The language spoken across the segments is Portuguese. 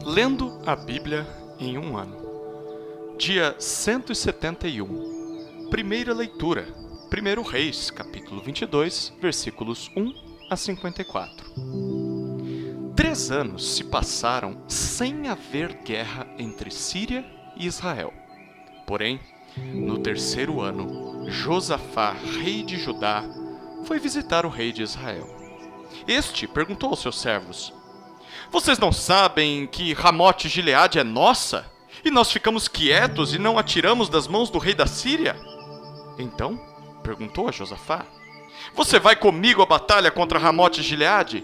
Lendo a Bíblia em um ano. Dia 171. Primeira leitura. 1 Reis, capítulo 22, versículos 1 a 54. 3 anos se passaram sem haver guerra entre Síria e Israel. Porém, no 3º ano, Josafá, rei de Judá, foi visitar o rei de Israel. Este perguntou aos seus servos: "Vocês não sabem que Ramote-Gileade é nossa? E nós ficamos quietos e não atiramos das mãos do rei da Síria?" Então, perguntou a Josafá: "Você vai comigo à batalha contra Ramote-Gileade?"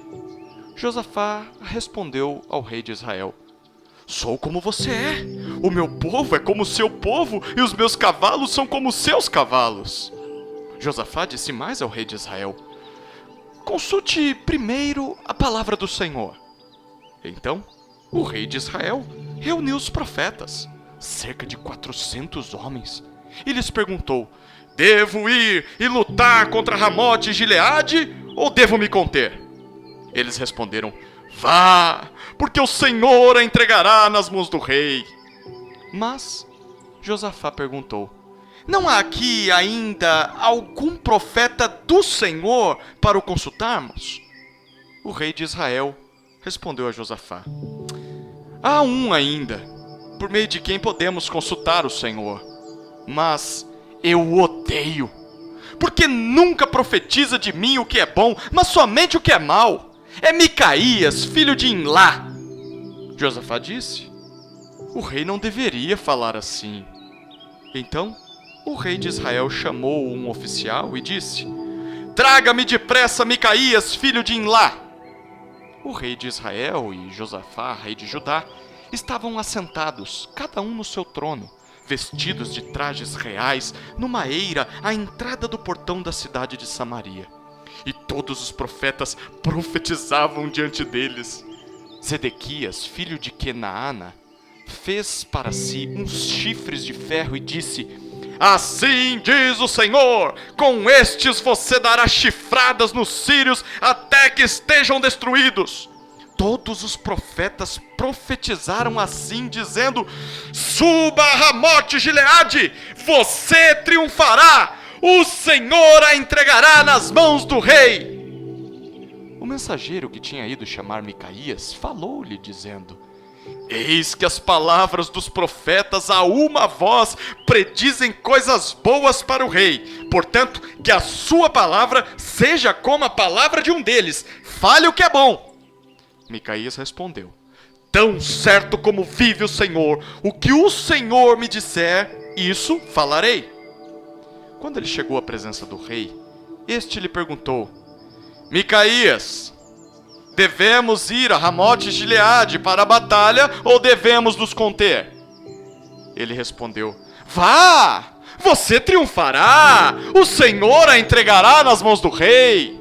Josafá respondeu ao rei de Israel: "Sou como você é. O meu povo é como o seu povo e os meus cavalos são como os seus cavalos." Josafá disse mais ao rei de Israel: "Consulte primeiro a palavra do Senhor." Então, o rei de Israel reuniu os profetas, cerca de 400 homens, e lhes perguntou: "Devo ir e lutar contra Ramote e Gileade, ou devo me conter?" Eles responderam: "Vá, porque o Senhor a entregará nas mãos do rei." Mas Josafá perguntou: "Não há aqui ainda algum profeta do Senhor para o consultarmos?" O rei de Israel respondeu a Josafá: "Há um ainda, por meio de quem podemos consultar o Senhor. Mas eu o odeio, porque nunca profetiza de mim o que é bom, mas somente o que é mal. É Micaías, filho de Imlá." Josafá disse: "O rei não deveria falar assim." Então, o rei de Israel chamou um oficial e disse: "Traga-me depressa Micaías, filho de Imlá." O rei de Israel e Josafá, rei de Judá, estavam assentados, cada um no seu trono, vestidos de trajes reais, numa eira à entrada do portão da cidade de Samaria. E todos os profetas profetizavam diante deles. Zedequias, filho de Kenaana, fez para si uns chifres de ferro e disse: "Assim diz o Senhor, com estes você dará chifradas nos sírios até que estejam destruídos." Todos os profetas profetizaram assim, dizendo: "Suba a Ramote-Gileade, você triunfará, o Senhor a entregará nas mãos do rei." O mensageiro que tinha ido chamar Micaías falou-lhe, dizendo: "Eis que as palavras dos profetas a uma voz predizem coisas boas para o rei. Portanto, que a sua palavra seja como a palavra de um deles. Fale o que é bom." Micaías respondeu: "Tão certo como vive o Senhor, o que o Senhor me disser, isso falarei." Quando ele chegou à presença do rei, este lhe perguntou: "Micaías, devemos ir a Ramote-Gileade para a batalha ou devemos nos conter?" Ele respondeu: "Vá, você triunfará, o Senhor a entregará nas mãos do rei."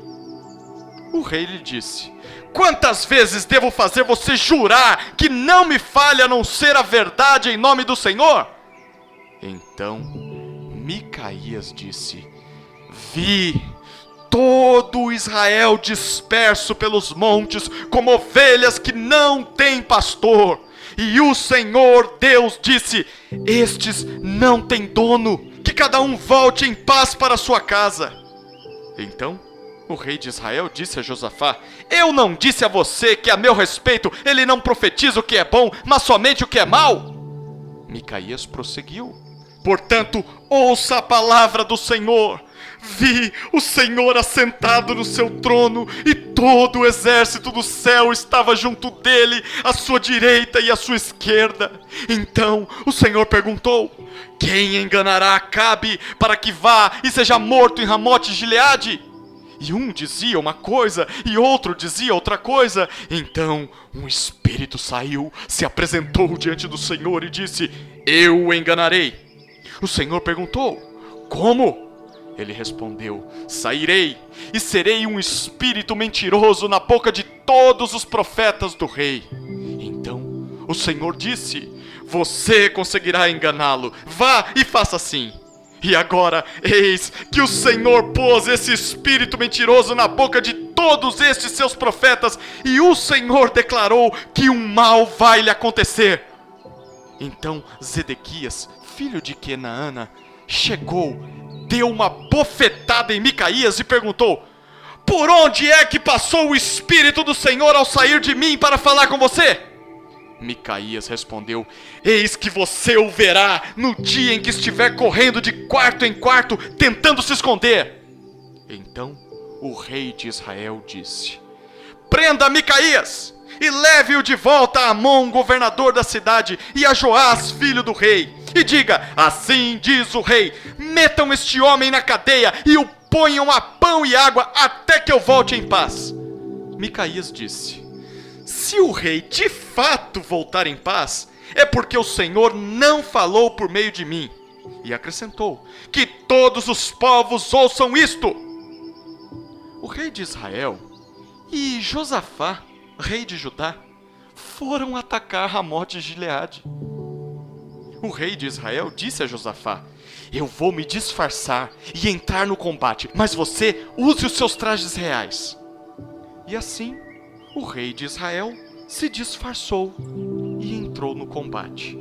O rei lhe disse: "Quantas vezes devo fazer você jurar que não me fale a não ser a verdade em nome do Senhor?" Então Micaías disse: "Vi todo Israel disperso pelos montes, como ovelhas que não têm pastor. E o Senhor Deus disse: estes não têm dono, que cada um volte em paz para sua casa." Então o rei de Israel disse a Josafá: "Eu não disse a você que a meu respeito ele não profetiza o que é bom, mas somente o que é mal?" Micaías prosseguiu: "Portanto, ouça a palavra do Senhor. Vi o Senhor assentado no seu trono, e todo o exército do céu estava junto dele, à sua direita e à sua esquerda. Então o Senhor perguntou: quem enganará Acabe para que vá e seja morto em Ramote-Gileade?" E um dizia uma coisa e outro dizia outra coisa. Então um espírito saiu, se apresentou diante do Senhor e disse: "Eu o enganarei." O Senhor perguntou: "Como?" Ele respondeu: "Sairei e serei um espírito mentiroso na boca de todos os profetas do rei." Então o Senhor disse: "Você conseguirá enganá-lo. Vá e faça assim." E agora, eis que o Senhor pôs esse espírito mentiroso na boca de todos estes seus profetas, e o Senhor declarou que um mal vai lhe acontecer. Então Zedequias, filho de Quenaana, chegou, deu uma bofetada em Micaías e perguntou: por onde é que passou o Espírito do Senhor ao sair de mim para falar com você? Micaías respondeu: eis que você o verá no dia em que estiver correndo de quarto em quarto, tentando se esconder. Então o rei de Israel disse: prenda Micaías e leve-o de volta a Amon, governador da cidade, e a Joás, filho do rei, e diga: assim diz o rei, metam este homem na cadeia e o ponham a pão e água até que eu volte em paz. Micaías disse: se o rei de fato voltar em paz, é porque o Senhor não falou por meio de mim. E acrescentou: que todos os povos ouçam isto. O rei de Israel e Josafá, rei de Judá, foram atacar Ramó de Gileade. O rei de Israel disse a Josafá: eu vou me disfarçar e entrar no combate, mas você use os seus trajes reais. E assim, o rei de Israel se disfarçou e entrou no combate.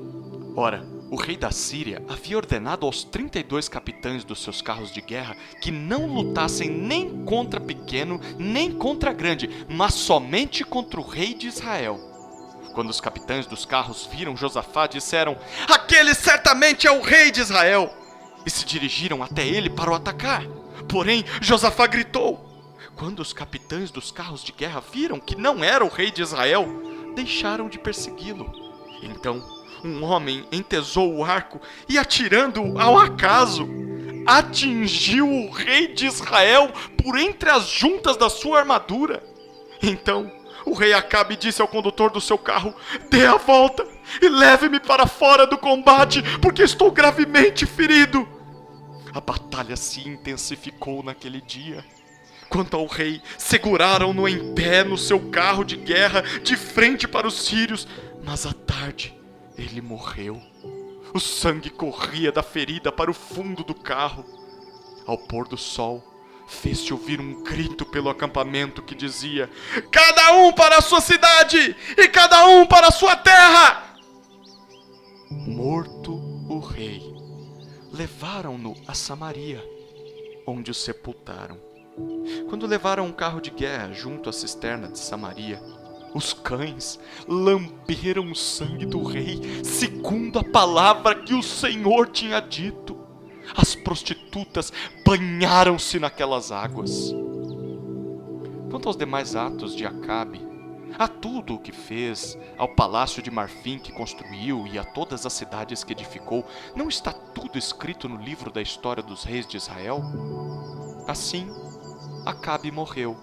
Ora, o rei da Síria havia ordenado aos 32 capitães dos seus carros de guerra que não lutassem nem contra pequeno, nem contra grande, mas somente contra o rei de Israel. Quando os capitães dos carros viram Josafá, disseram: aquele certamente é o rei de Israel! E se dirigiram até ele para o atacar. Porém, Josafá gritou. Quando os capitães dos carros de guerra viram que não era o rei de Israel, deixaram de persegui-lo. Então, um homem entesou o arco e, atirando-o ao acaso, atingiu o rei de Israel por entre as juntas da sua armadura. Então, o rei Acabe disse ao condutor do seu carro: dê a volta e leve-me para fora do combate, porque estou gravemente ferido. A batalha se intensificou naquele dia. Quanto ao rei, seguraram-no em pé no seu carro de guerra, de frente para os sírios, mas à tarde ele morreu. O sangue corria da ferida para o fundo do carro. Ao pôr do sol, fez-se ouvir um grito pelo acampamento que dizia: cada um para a sua cidade e cada um para a sua terra! Morto o rei, levaram-no a Samaria, onde o sepultaram. Quando levaram um carro de guerra junto à cisterna de Samaria, os cães lamberam o sangue do rei, segundo a palavra que o Senhor tinha dito. As prostitutas banharam-se naquelas águas. Quanto aos demais atos de Acabe, a tudo o que fez, ao palácio de marfim que construiu e a todas as cidades que edificou, não está tudo escrito no livro da história dos reis de Israel? Assim, Acabe morreu,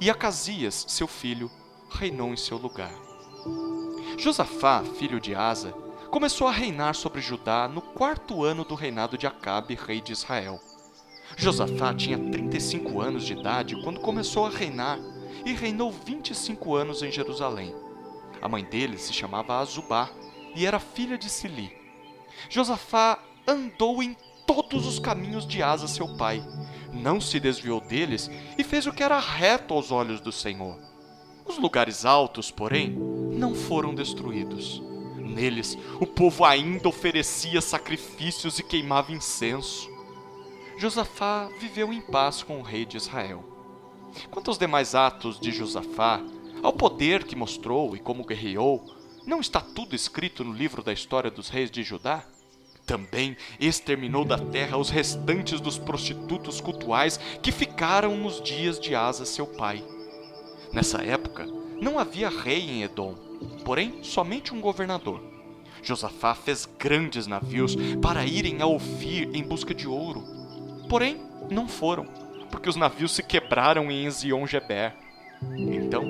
e Acasias, seu filho, reinou em seu lugar. Josafá, filho de Asa, começou a reinar sobre Judá no 4º ano do reinado de Acabe, rei de Israel. Josafá tinha 35 anos de idade quando começou a reinar, e reinou 25 anos em Jerusalém. A mãe dele se chamava Azubá, e era filha de Sili. Josafá andou em todos os caminhos de Asa, seu pai, não se desviou deles e fez o que era reto aos olhos do Senhor. Os lugares altos, porém, não foram destruídos. Neles, o povo ainda oferecia sacrifícios e queimava incenso. Josafá viveu em paz com o rei de Israel. Quanto aos demais atos de Josafá, ao poder que mostrou e como guerreou, não está tudo escrito no livro da história dos reis de Judá? Também exterminou da terra os restantes dos prostitutos cultuais que ficaram nos dias de Asa, seu pai. Nessa época, não havia rei em Edom, porém somente um governador. Josafá fez grandes navios para irem a Ofir em busca de ouro. Porém, não foram, porque os navios se quebraram em Ezion-Geber. Então,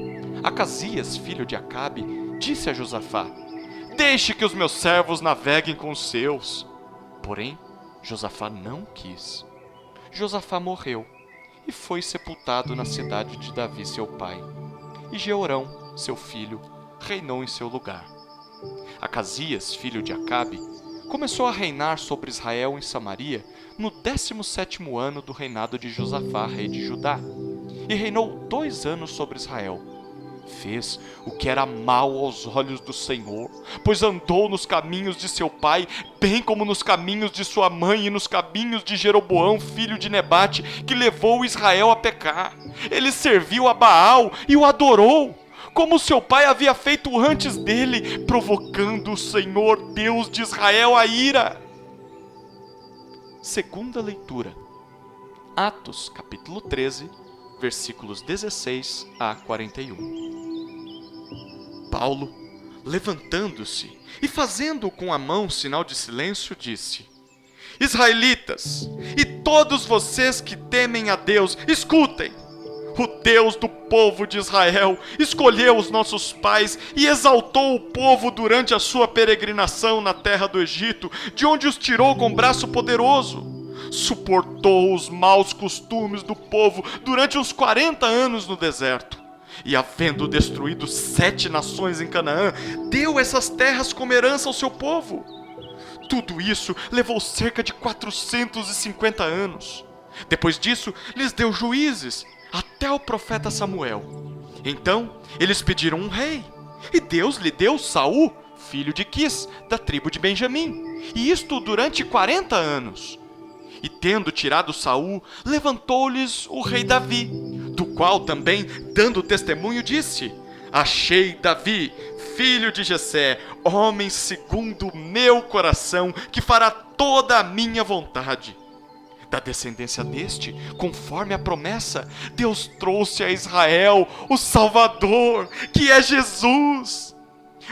Acasias, filho de Acabe, disse a Josafá: deixe que os meus servos naveguem com os seus. Porém, Josafá não quis. Josafá morreu e foi sepultado na cidade de Davi, seu pai. E Jeorão, seu filho, reinou em seu lugar. Acasias, filho de Acabe, começou a reinar sobre Israel em Samaria no 17º ano do reinado de Josafá, rei de Judá, e reinou 2 anos sobre Israel. Fez o que era mal aos olhos do Senhor, pois andou nos caminhos de seu pai, bem como nos caminhos de sua mãe e nos caminhos de Jeroboão, filho de Nebate, que levou Israel a pecar. Ele serviu a Baal e o adorou, como seu pai havia feito antes dele, provocando o Senhor, Deus de Israel, a ira. Segunda leitura. Atos, capítulo 13, versículos 16 a 41. Paulo, levantando-se e fazendo com a mão sinal de silêncio, disse: Israelitas, e todos vocês que temem a Deus, escutem! O Deus do povo de Israel escolheu os nossos pais e exaltou o povo durante a sua peregrinação na terra do Egito, de onde os tirou com braço poderoso. Suportou os maus costumes do povo durante uns 40 anos no deserto. E havendo destruído 7 nações em Canaã, deu essas terras como herança ao seu povo. Tudo isso levou cerca de 450 anos. Depois disso, lhes deu juízes, até o profeta Samuel. Então, eles pediram um rei, e Deus lhe deu Saul, filho de Quis, da tribo de Benjamim, e isto durante 40 anos. E tendo tirado Saul, levantou-lhes o rei Davi, do qual também, dando testemunho, disse: Achei Davi, filho de Jessé, homem segundo o meu coração, que fará toda a minha vontade. Da descendência deste, conforme a promessa, Deus trouxe a Israel o Salvador, que é Jesus.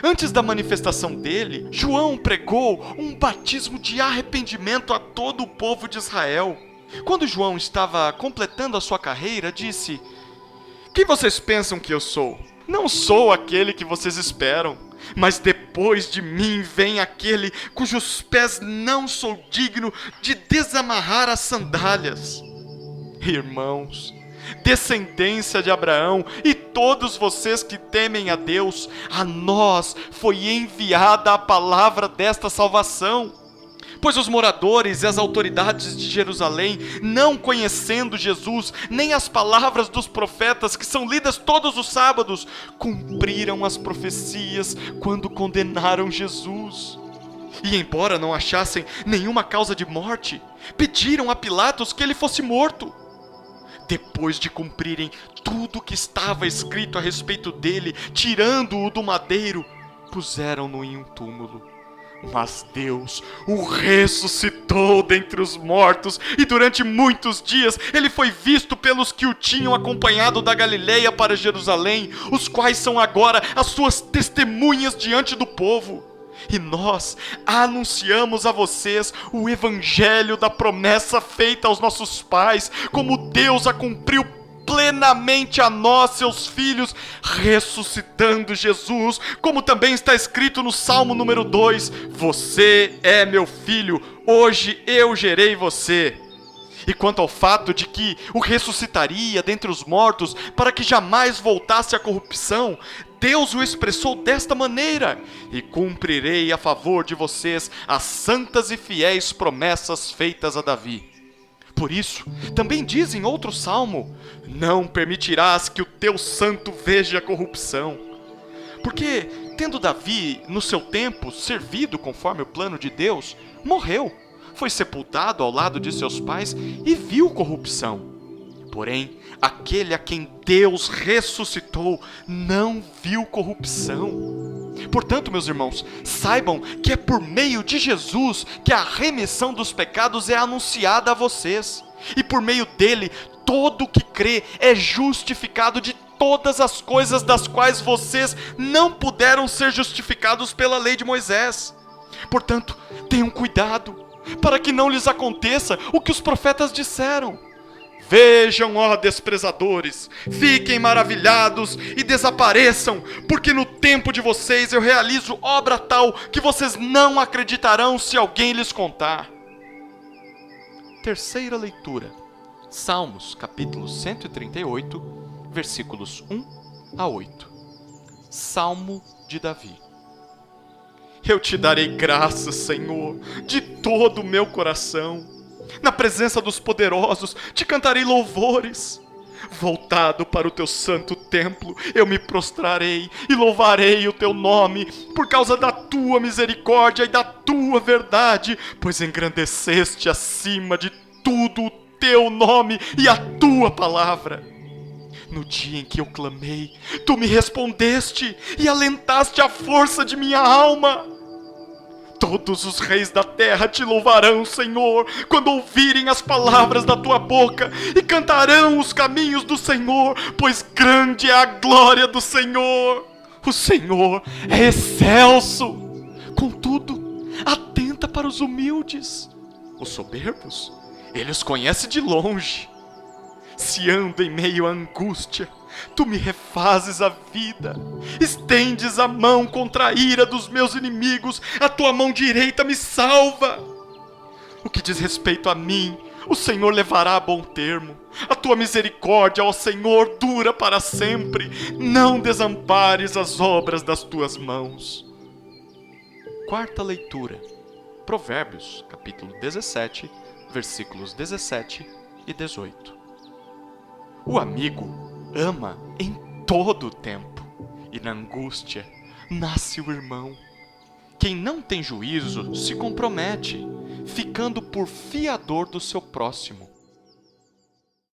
Antes da manifestação dele, João pregou um batismo de arrependimento a todo o povo de Israel. Quando João estava completando a sua carreira, disse: Quem vocês pensam que eu sou? Não sou aquele que vocês esperam, mas depois de mim vem aquele cujos pés não sou digno de desamarrar as sandálias. Irmãos, descendência de Abraão e todos vocês que temem a Deus, a nós foi enviada a palavra desta salvação. Pois os moradores e as autoridades de Jerusalém, não conhecendo Jesus, nem as palavras dos profetas que são lidas todos os sábados, cumpriram as profecias quando condenaram Jesus. E embora não achassem nenhuma causa de morte, pediram a Pilatos que ele fosse morto. Depois de cumprirem tudo o que estava escrito a respeito dele, tirando-o do madeiro, puseram-no em um túmulo. Mas Deus o ressuscitou dentre os mortos, e durante muitos dias ele foi visto pelos que o tinham acompanhado da Galileia para Jerusalém, os quais são agora as suas testemunhas diante do povo. E nós anunciamos a vocês o evangelho da promessa feita aos nossos pais, como Deus a cumpriu plenamente a nós, seus filhos, ressuscitando Jesus, como também está escrito no Salmo número 2, Você é meu filho, hoje eu gerei você. E quanto ao fato de que o ressuscitaria dentre os mortos, para que jamais voltasse à corrupção, Deus o expressou desta maneira: E cumprirei a favor de vocês as santas e fiéis promessas feitas a Davi. Por isso, também diz em outro salmo: Não permitirás que o teu santo veja a corrupção. Porque, tendo Davi, no seu tempo, servido conforme o plano de Deus, morreu, foi sepultado ao lado de seus pais e viu corrupção. Porém, aquele a quem Deus ressuscitou não viu corrupção. Portanto, meus irmãos, saibam que é por meio de Jesus que a remissão dos pecados é anunciada a vocês. E por meio dele, todo o que crê é justificado de todas as coisas das quais vocês não puderam ser justificados pela lei de Moisés. Portanto, tenham cuidado, para que não lhes aconteça o que os profetas disseram. Vejam, ó desprezadores, fiquem maravilhados e desapareçam, porque no tempo de vocês eu realizo obra tal que vocês não acreditarão se alguém lhes contar. Terceira leitura. Salmos, capítulo 138, versículos 1 a 8. Salmo de Davi. Eu te darei graças, Senhor, de todo o meu coração. Na presença dos poderosos, te cantarei louvores. Voltado para o teu santo templo, eu me prostrarei e louvarei o teu nome, por causa da tua misericórdia e da tua verdade, pois engrandeceste acima de tudo o teu nome e a tua palavra. No dia em que eu clamei, tu me respondeste e alentaste a força de minha alma. Todos os reis da terra te louvarão, Senhor, quando ouvirem as palavras da tua boca, e cantarão os caminhos do Senhor, pois grande é a glória do Senhor. O Senhor é excelso, contudo, atenta para os humildes. Os soberbos, ele os conhece de longe. Se ando em meio à angústia, tu me refazes a vida. Estendes a mão contra a ira dos meus inimigos, a tua mão direita me salva. O que diz respeito a mim, o Senhor levará a bom termo. A tua misericórdia, ó Senhor, dura para sempre. Não desampares as obras das tuas mãos. Quarta leitura. Provérbios, capítulo 17, versículos 17 e 18. O amigo ama em todo o tempo, e na angústia nasce o irmão. Quem não tem juízo se compromete, ficando por fiador do seu próximo.